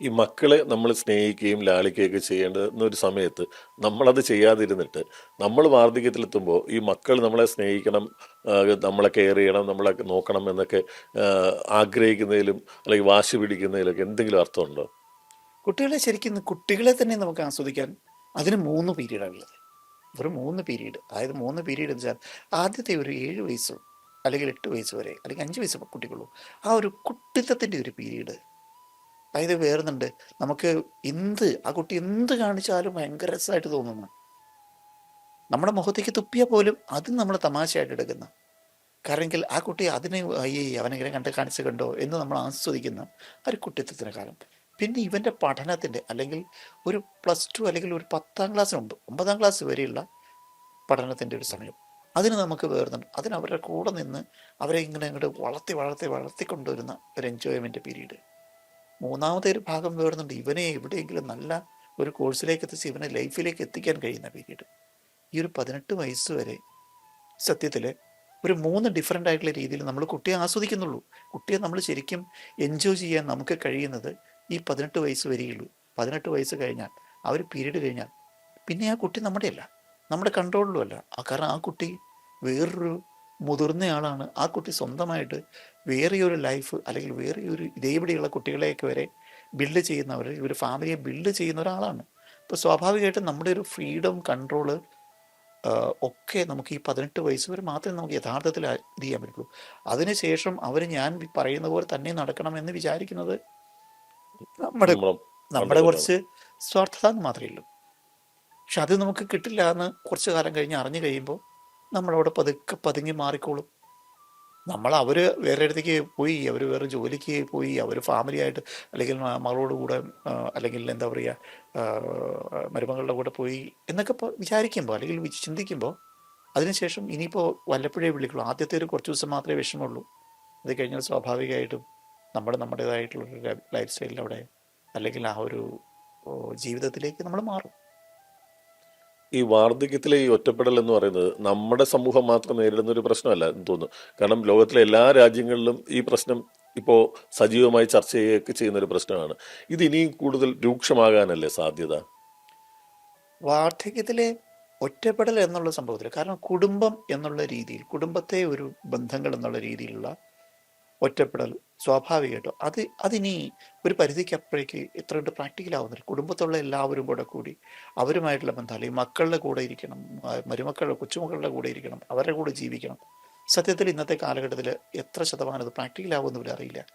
ഈ മക്കളെ നമ്മൾ സ്നേഹിക്കുകയും ലാളിക്കുകയൊക്കെ ചെയ്യേണ്ടുന്ന ഒരു സമയത്ത് നമ്മളത് ചെയ്യാതിരുന്നിട്ട് നമ്മൾ വാർദ്ധക്യത്തിലെത്തുമ്പോൾ ഈ മക്കൾ നമ്മളെ സ്നേഹിക്കണം, നമ്മളെ കെയർ ചെയ്യണം, നമ്മളെ നോക്കണം എന്നൊക്കെ ആഗ്രഹിക്കുന്നതിലും അല്ലെങ്കിൽ വാശി പിടിക്കുന്നതിലൊക്കെ എന്തെങ്കിലും അർത്ഥമുണ്ടോ? കുട്ടികളെ ശരിക്കും കുട്ടികളെ തന്നെ നമുക്ക് ആസ്വദിക്കാൻ അതിന് 3 പീരീഡാണ് ഉള്ളത്. വെറും 3 പീരീഡ്. അതായത് 3 പീരീഡ് എന്ന് വെച്ചാൽ ആദ്യത്തെ ഒരു 7 വയസ്സ് അല്ലെങ്കിൽ 8 വയസ്സ് വരെ അല്ലെങ്കിൽ 5 വയസ്സ് കുട്ടിക്കുള്ളൂ. ആ ഒരു കുട്ടിത്തത്തിൻ്റെ ഒരു പീരീഡ്. അതായത് വേറുന്നുണ്ട്. നമുക്ക് ആ കുട്ടി എന്ത് കാണിച്ചാലും ഭയങ്കര രസമായിട്ട് തോന്നുന്നു. നമ്മുടെ മുഖത്തേക്ക് തുപ്പിയാൽ പോലും അത് നമ്മൾ തമാശയായിട്ട് എടുക്കുന്ന. കാരണമെങ്കിൽ ആ കുട്ടി അതിനെ അയ്യേ അവനെങ്ങനെ കാണിച്ച് കണ്ടോ എന്ന് നമ്മൾ ആസ്വദിക്കുന്ന ഒരു കുട്ടിത്തത്തിന് കാലം. പിന്നെ ഇവൻ്റെ പഠനത്തിൻ്റെ അല്ലെങ്കിൽ ഒരു +2 അല്ലെങ്കിൽ ഒരു 10ാം ക്ലാസ്സിന് മുമ്പ് 9ാം ക്ലാസ് വരെയുള്ള പഠനത്തിൻ്റെ ഒരു സമയം. അതിന് നമുക്ക് വേറുന്നുണ്ട്. അതിന് അവരുടെ കൂടെ നിന്ന് അവരെ ഇങ്ങനെ ഇങ്ങോട്ട് വളർത്തിക്കൊണ്ടുവരുന്ന ഒരു എൻജോയ്മെൻറ്റ് പീരീഡ്. മൂന്നാമത്തെ ഒരു ഭാഗം വേറുന്നുണ്ട്. ഇവനെ എവിടെയെങ്കിലും നല്ല ഒരു കോഴ്സിലേക്ക് എത്തിച്ച് ഇവനെ ലൈഫിലേക്ക് എത്തിക്കാൻ കഴിയുന്ന പീരീഡ്. ഈ ഒരു 18 വയസ്സ് വരെ സത്യത്തിൽ ഒരു 3 ഡിഫറെൻ്റ് ആയിട്ടുള്ള രീതിയിൽ നമ്മൾ കുട്ടിയെ ആസ്വദിക്കുന്നുള്ളൂ. കുട്ടിയെ നമ്മൾ ശരിക്കും എൻജോയ് ചെയ്യാൻ നമുക്ക് കഴിയുന്നത് ഈ 18 വയസ്സ് വരെയുള്ളൂ. 18 വയസ്സ് കഴിഞ്ഞാൽ ആ ഒരു പീരീഡ് കഴിഞ്ഞാൽ പിന്നെ ആ കുട്ടി നമ്മുടെയല്ല, നമ്മുടെ കൺട്രോളിലും അല്ല. കാരണം ആ കുട്ടി വേറൊരു മുതിർന്നയാളാണ്. ആ കുട്ടി സ്വന്തമായിട്ട് വേറെയൊരു ലൈഫ് അല്ലെങ്കിൽ വേറെയൊരു ഇതേപടിയുള്ള കുട്ടികളെയൊക്കെ വരെ ബിൽഡ് ചെയ്യുന്നവർ, ഒരു ഫാമിലിയെ ബിൽഡ് ചെയ്യുന്ന ഒരാളാണ്. അപ്പോൾ സ്വാഭാവികമായിട്ടും നമ്മുടെ ഒരു ഫ്രീഡം കൺട്രോള് ഒക്കെ നമുക്ക് ഈ 18 വയസ്സ് വരെ മാത്രമേ നമുക്ക് യഥാർത്ഥത്തിൽ ഇത് ചെയ്യാൻ പറ്റുള്ളൂ. അതിനുശേഷം അവർ ഞാൻ പറയുന്ന പോലെ തന്നെ നടക്കണമെന്ന് വിചാരിക്കുന്നത് നമ്മുടെ നമ്മളെ നമ്മുടെ മണ്ടത്തരമാണ്. കുറച്ച് സ്വാർത്ഥത എന്ന് മാത്രമേ ഉള്ളൂ. പക്ഷെ അത് നമുക്ക് കിട്ടില്ല എന്ന് കുറച്ച് കാലം കഴിഞ്ഞ് അറിഞ്ഞു കഴിയുമ്പോൾ നമ്മളവിടെ പതുക്കെ പതുങ്ങി മാറിക്കോളും. അവർ വേറെ ഇടത്തേക്ക് പോയി, അവർ വേറെ ജോലിക്ക് പോയി, അവർ ഫാമിലിയായിട്ട് അല്ലെങ്കിൽ മകളോട് കൂടെ അല്ലെങ്കിൽ എന്താ പറയുക മരുമകളുടെ കൂടെ പോയി എന്നൊക്കെ വിചാരിക്കുമ്പോൾ അല്ലെങ്കിൽ ചിന്തിക്കുമ്പോൾ അതിനുശേഷം ഇനിയിപ്പോൾ വല്ലപ്പോഴേ വിളിക്കുള്ളൂ. ആദ്യത്തെ ഒരു കുറച്ച് ദിവസം മാത്രമേ വിഷമമുള്ളൂ. അത് കഴിഞ്ഞാൽ സ്വാഭാവികമായിട്ടും നമ്മുടേതായിട്ടുള്ളൊരു ലൈഫ് സ്റ്റൈലിലവിടെ അല്ലെങ്കിൽ ആ ഒരു ജീവിതത്തിലേക്ക് നമ്മൾ മാറും. ഈ വാർദ്ധക്യത്തിലെ ഈ ഒറ്റപ്പെടൽ എന്ന് പറയുന്നത് നമ്മുടെ സമൂഹം മാത്രം നേരിടുന്ന ഒരു പ്രശ്നമല്ല എന്ന് തോന്നുന്നു. കാരണം ലോകത്തിലെ എല്ലാ രാജ്യങ്ങളിലും ഈ പ്രശ്നം ഇപ്പോൾ സജീവമായി ചർച്ച ചെയ്യുകയൊക്കെ ചെയ്യുന്ന ഒരു പ്രശ്നമാണ്. ഇത് ഇനിയും കൂടുതൽ രൂക്ഷമാകാനല്ലേ സാധ്യത? വാർദ്ധക്യത്തിലെ ഒറ്റപ്പെടൽ എന്നുള്ള സംഭവത്തിൽ കാരണം കുടുംബം എന്നുള്ള രീതിയിൽ കുടുംബത്തെ ഒരു ബന്ധങ്ങൾ എന്നുള്ള രീതിയിലുള്ള ഒറ്റപ്പെടൽ സ്വാഭാവികമായിട്ടും അതിനി ഒരു പരിധിക്കപ്പുറേക്ക് എത്ര കണ്ട് പ്രാക്ടിക്കൽ ആവുന്നില്ല. കുടുംബത്തുള്ള എല്ലാവരും കൂടി അവരുമായിട്ടുള്ള ബന്ധം അല്ലെങ്കിൽ മക്കളുടെ കൂടെ ഇരിക്കണം, മരുമക്കളുടെ കൊച്ചുമക്കളുടെ കൂടെ ഇരിക്കണം, അവരുടെ കൂടെ ജീവിക്കണം. സത്യത്തിൽ ഇന്നത്തെ കാലഘട്ടത്തിൽ എത്ര ശതമാനം അത് പ്രാക്ടിക്കൽ ആവുമെന്ന് പോലും അറിയില്ല.